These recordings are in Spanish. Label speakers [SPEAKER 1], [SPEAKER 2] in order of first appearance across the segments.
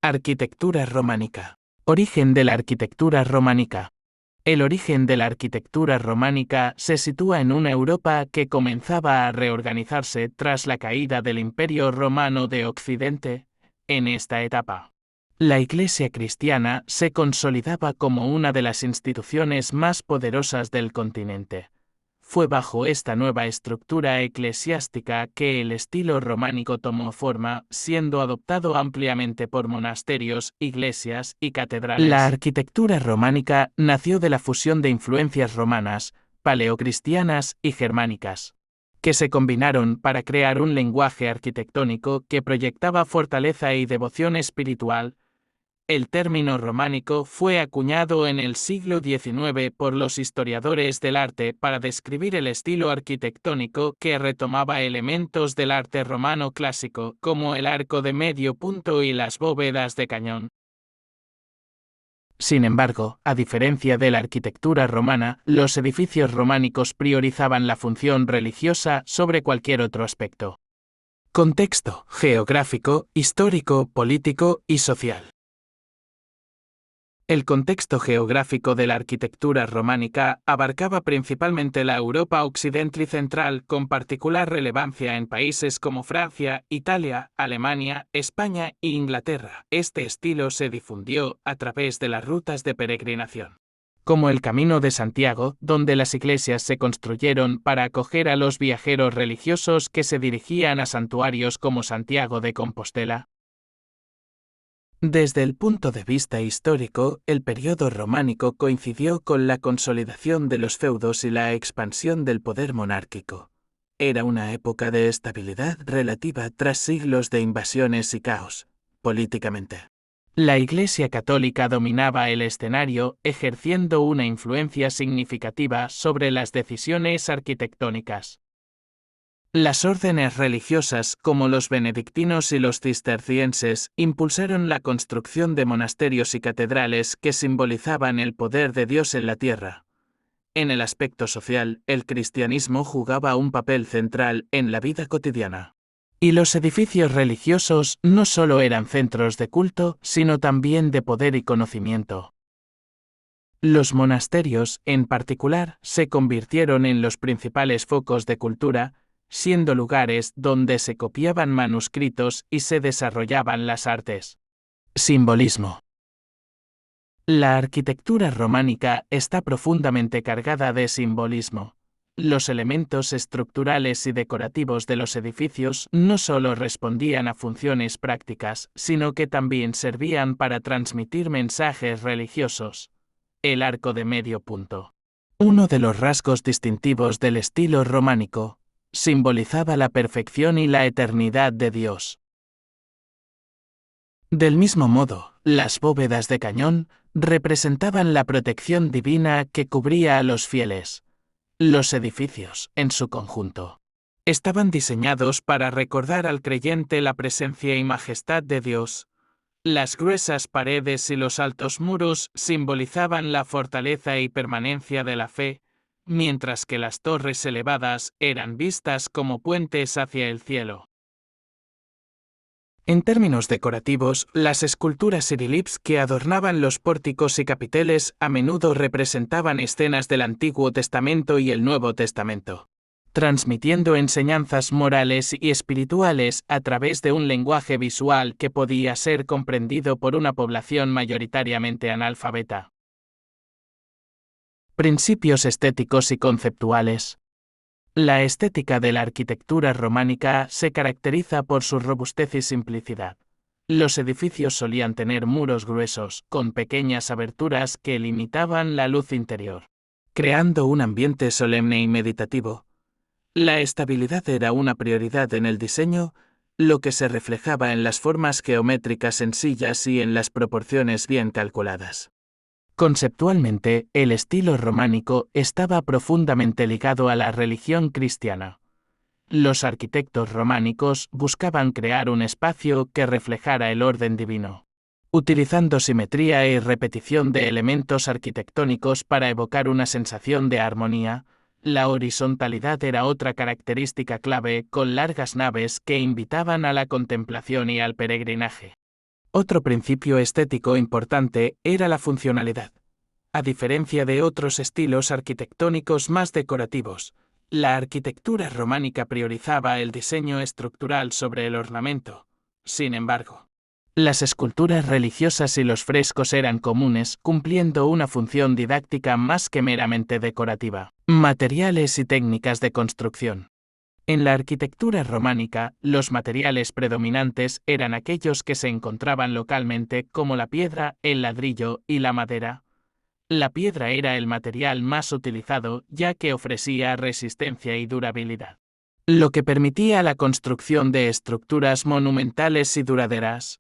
[SPEAKER 1] Arquitectura románica. Origen de la arquitectura románica. El origen de la arquitectura románica se sitúa en una Europa que comenzaba a reorganizarse tras la caída del Imperio Romano de Occidente. En esta etapa, la Iglesia cristiana se consolidaba como una de las instituciones más poderosas del continente. Fue bajo esta nueva estructura eclesiástica que el estilo románico tomó forma, siendo adoptado ampliamente por monasterios, iglesias y catedrales. La arquitectura románica nació de la fusión de influencias romanas, paleocristianas y germánicas, que se combinaron para crear un lenguaje arquitectónico que proyectaba fortaleza y devoción espiritual. El término románico fue acuñado en el siglo XIX por los historiadores del arte para describir el estilo arquitectónico que retomaba elementos del arte romano clásico, como el arco de medio punto y las bóvedas de cañón. Sin embargo, a diferencia de la arquitectura romana, los edificios románicos priorizaban la función religiosa sobre cualquier otro aspecto. Contexto geográfico, histórico, político y social. El contexto geográfico de la arquitectura románica abarcaba principalmente la Europa occidental y central, con particular relevancia en países como Francia, Italia, Alemania, España e Inglaterra. Este estilo se difundió a través de las rutas de peregrinación, como el Camino de Santiago, donde las iglesias se construyeron para acoger a los viajeros religiosos que se dirigían a santuarios como Santiago de Compostela. Desde el punto de vista histórico, el periodo románico coincidió con la consolidación de los feudos y la expansión del poder monárquico. Era una época de estabilidad relativa tras siglos de invasiones y caos, políticamente. La Iglesia católica dominaba el escenario, ejerciendo una influencia significativa sobre las decisiones arquitectónicas. Las órdenes religiosas, como los benedictinos y los cistercienses, impulsaron la construcción de monasterios y catedrales que simbolizaban el poder de Dios en la tierra. En el aspecto social, el cristianismo jugaba un papel central en la vida cotidiana. Y los edificios religiosos no solo eran centros de culto, sino también de poder y conocimiento. Los monasterios, en particular, se convirtieron en los principales focos de cultura, siendo lugares donde se copiaban manuscritos y se desarrollaban las artes. Simbolismo. La arquitectura románica está profundamente cargada de simbolismo. Los elementos estructurales y decorativos de los edificios no solo respondían a funciones prácticas, sino que también servían para transmitir mensajes religiosos. El arco de medio punto, uno de los rasgos distintivos del estilo románico, simbolizaba la perfección y la eternidad de Dios. Del mismo modo, las bóvedas de cañón representaban la protección divina que cubría a los fieles. Los edificios, en su conjunto, estaban diseñados para recordar al creyente la presencia y majestad de Dios. Las gruesas paredes y los altos muros simbolizaban la fortaleza y permanencia de la fe, mientras que las torres elevadas eran vistas como puentes hacia el cielo. En términos decorativos, las esculturas y reliefs que adornaban los pórticos y capiteles a menudo representaban escenas del Antiguo Testamento y el Nuevo Testamento, transmitiendo enseñanzas morales y espirituales a través de un lenguaje visual que podía ser comprendido por una población mayoritariamente analfabeta. Principios estéticos y conceptuales. La estética de la arquitectura románica se caracteriza por su robustez y simplicidad. Los edificios solían tener muros gruesos, con pequeñas aberturas que limitaban la luz interior, creando un ambiente solemne y meditativo. La estabilidad era una prioridad en el diseño, lo que se reflejaba en las formas geométricas sencillas y en las proporciones bien calculadas. Conceptualmente, el estilo románico estaba profundamente ligado a la religión cristiana. Los arquitectos románicos buscaban crear un espacio que reflejara el orden divino, utilizando simetría y repetición de elementos arquitectónicos para evocar una sensación de armonía. La horizontalidad era otra característica clave, con largas naves que invitaban a la contemplación y al peregrinaje. Otro principio estético importante era la funcionalidad. A diferencia de otros estilos arquitectónicos más decorativos, la arquitectura románica priorizaba el diseño estructural sobre el ornamento. Sin embargo, las esculturas religiosas y los frescos eran comunes, cumpliendo una función didáctica más que meramente decorativa. Materiales y técnicas de construcción. En la arquitectura románica, los materiales predominantes eran aquellos que se encontraban localmente, como la piedra, el ladrillo y la madera. La piedra era el material más utilizado, ya que ofrecía resistencia y durabilidad, lo que permitía la construcción de estructuras monumentales y duraderas.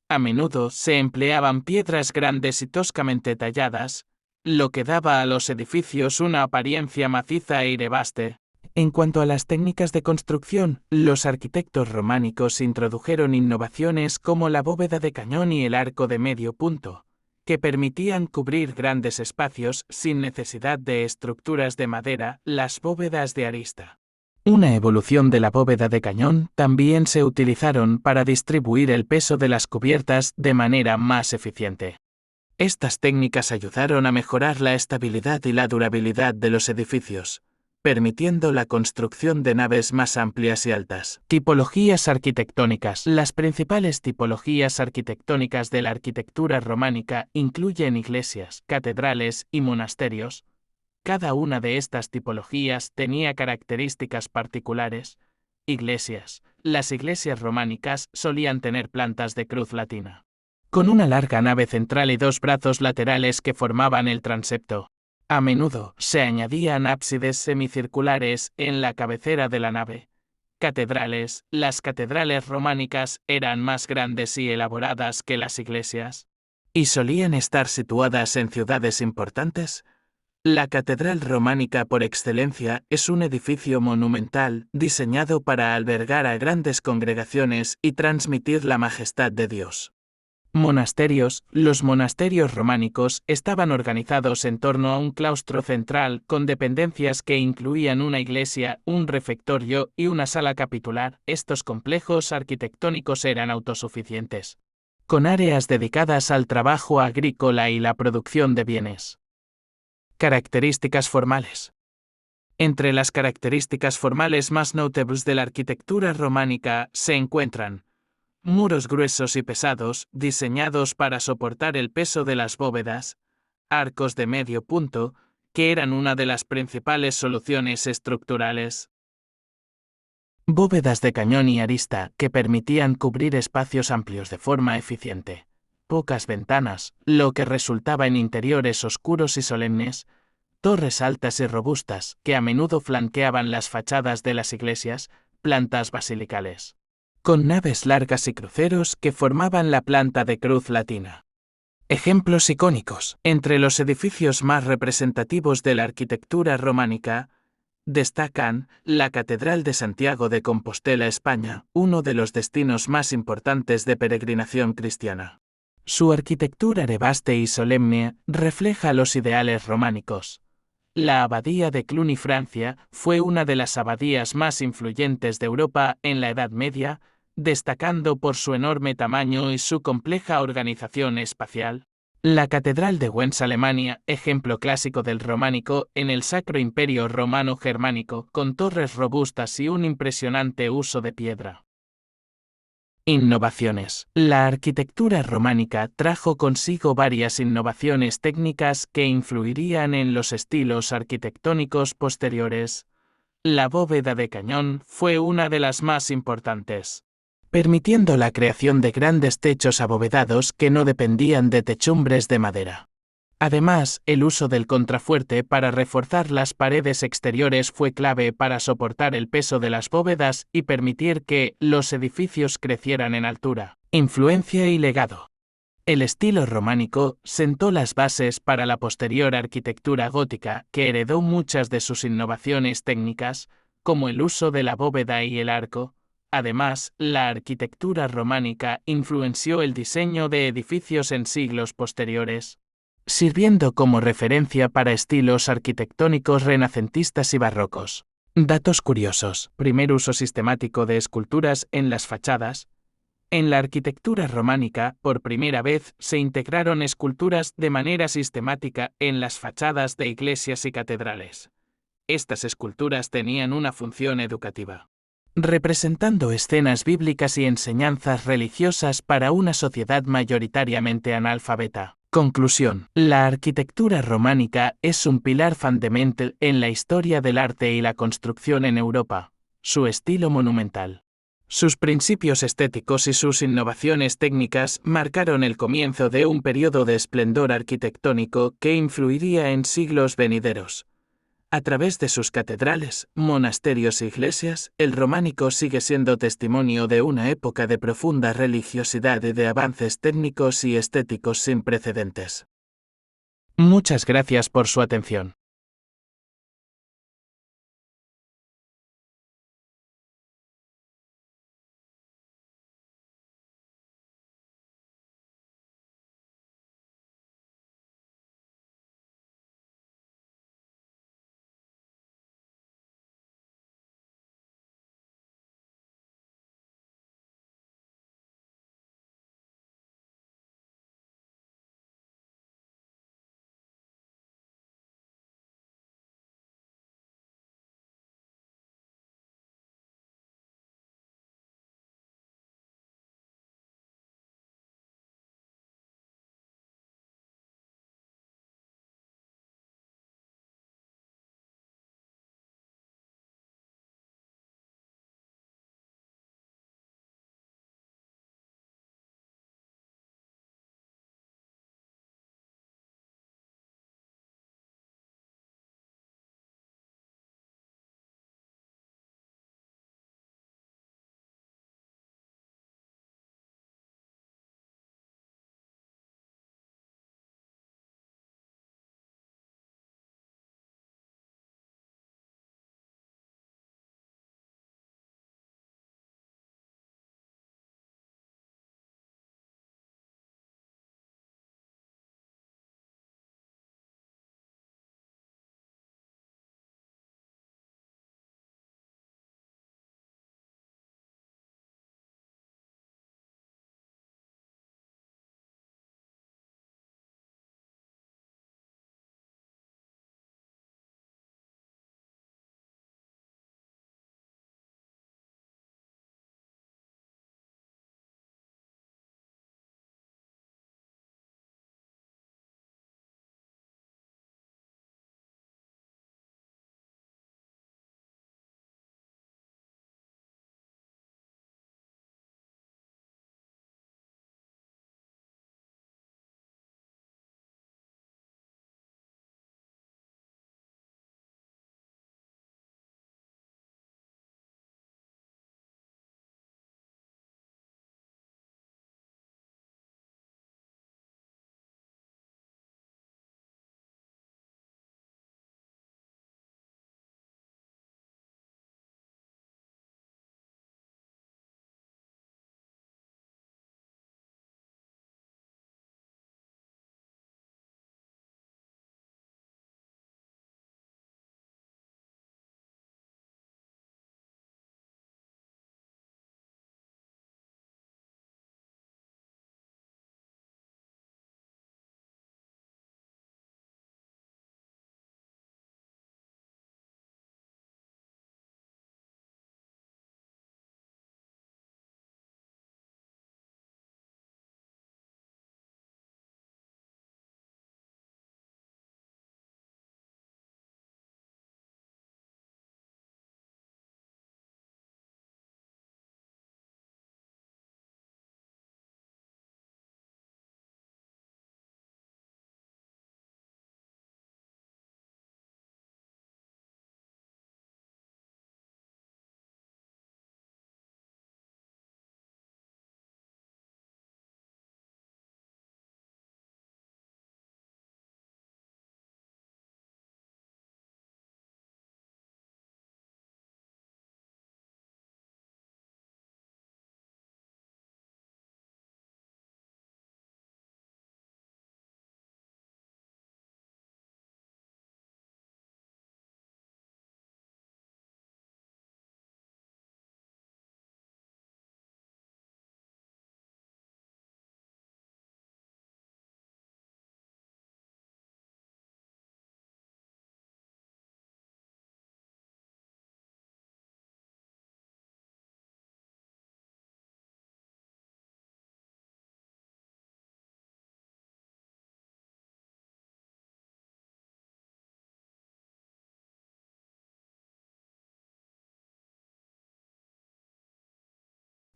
[SPEAKER 1] A menudo se empleaban piedras grandes y toscamente talladas, lo que daba a los edificios una apariencia maciza e irevaste. En cuanto a las técnicas de construcción, los arquitectos románicos introdujeron innovaciones como la bóveda de cañón y el arco de medio punto, que permitían cubrir grandes espacios sin necesidad de estructuras de madera, las bóvedas de arista. Una evolución de la bóveda de cañón también se utilizaron para distribuir el peso de las cubiertas de manera más eficiente. Estas técnicas ayudaron a mejorar la estabilidad y la durabilidad de los edificios, permitiendo la construcción de naves más amplias y altas. Tipologías arquitectónicas. Las principales tipologías arquitectónicas de la arquitectura románica incluyen iglesias, catedrales y monasterios. Cada una de estas tipologías tenía características particulares. Iglesias. Las iglesias románicas solían tener plantas de cruz latina, con una larga nave central y dos brazos laterales que formaban el transepto. A menudo se añadían ábsides semicirculares en la cabecera de la nave. Catedrales. Las catedrales románicas eran más grandes y elaboradas que las iglesias, y solían estar situadas en ciudades importantes. La catedral románica por excelencia es un edificio monumental diseñado para albergar a grandes congregaciones y transmitir la majestad de Dios. Monasterios. Los monasterios románicos estaban organizados en torno a un claustro central con dependencias que incluían una iglesia, un refectorio y una sala capitular. Estos complejos arquitectónicos eran autosuficientes, con áreas dedicadas al trabajo agrícola y la producción de bienes. Características formales. Entre las características formales más notables de la arquitectura románica se encuentran muros gruesos y pesados, diseñados para soportar el peso de las bóvedas, arcos de medio punto, que eran una de las principales soluciones estructurales, bóvedas de cañón y arista que permitían cubrir espacios amplios de forma eficiente, pocas ventanas, lo que resultaba en interiores oscuros y solemnes, torres altas y robustas que a menudo flanqueaban las fachadas de las iglesias, plantas basilicales, con naves largas y cruceros que formaban la planta de cruz latina. Ejemplos icónicos. Entre los edificios más representativos de la arquitectura románica, destacan la Catedral de Santiago de Compostela, España, uno de los destinos más importantes de peregrinación cristiana. Su arquitectura arebaste y solemne refleja los ideales románicos. La abadía de Cluny, Francia, fue una de las abadías más influyentes de Europa en la Edad Media, destacando por su enorme tamaño y su compleja organización espacial. La Catedral de Wens, Alemania, ejemplo clásico del románico en el Sacro Imperio Romano Germánico, con torres robustas y un impresionante uso de piedra. Innovaciones. La arquitectura románica trajo consigo varias innovaciones técnicas que influirían en los estilos arquitectónicos posteriores. La bóveda de cañón fue una de las más importantes, permitiendo la creación de grandes techos abovedados que no dependían de techumbres de madera. Además, el uso del contrafuerte para reforzar las paredes exteriores fue clave para soportar el peso de las bóvedas y permitir que los edificios crecieran en altura. Influencia y legado. El estilo románico sentó las bases para la posterior arquitectura gótica, que heredó muchas de sus innovaciones técnicas, como el uso de la bóveda y el arco. Además, la arquitectura románica influenció el diseño de edificios en siglos posteriores, sirviendo como referencia para estilos arquitectónicos renacentistas y barrocos. Datos curiosos. Primer uso sistemático de esculturas en las fachadas. En la arquitectura románica, por primera vez, se integraron esculturas de manera sistemática en las fachadas de iglesias y catedrales. Estas esculturas tenían una función educativa, representando escenas bíblicas y enseñanzas religiosas para una sociedad mayoritariamente analfabeta. Conclusión. La arquitectura románica es un pilar fundamental en la historia del arte y la construcción en Europa. Su estilo monumental, sus principios estéticos y sus innovaciones técnicas marcaron el comienzo de un periodo de esplendor arquitectónico que influiría en siglos venideros. A través de sus catedrales, monasterios e iglesias, el románico sigue siendo testimonio de una época de profunda religiosidad y de avances técnicos y estéticos sin precedentes. Muchas gracias por su atención.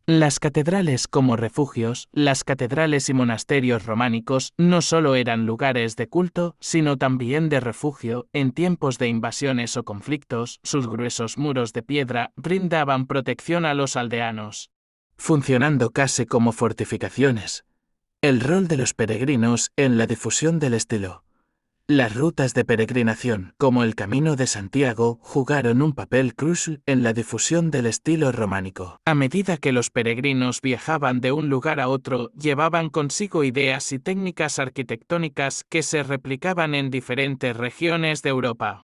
[SPEAKER 1] Las catedrales como refugios, las catedrales y monasterios románicos no solo eran lugares de culto, sino también de refugio en tiempos de invasiones o conflictos. Sus gruesos muros de piedra brindaban protección a los aldeanos, funcionando casi como fortificaciones. El rol de los peregrinos en la difusión del estilo. Las rutas de peregrinación, como el Camino de Santiago, jugaron un papel crucial en la difusión del estilo románico. A medida que los peregrinos viajaban de un lugar a otro, llevaban consigo ideas y técnicas arquitectónicas que se replicaban en diferentes regiones de Europa.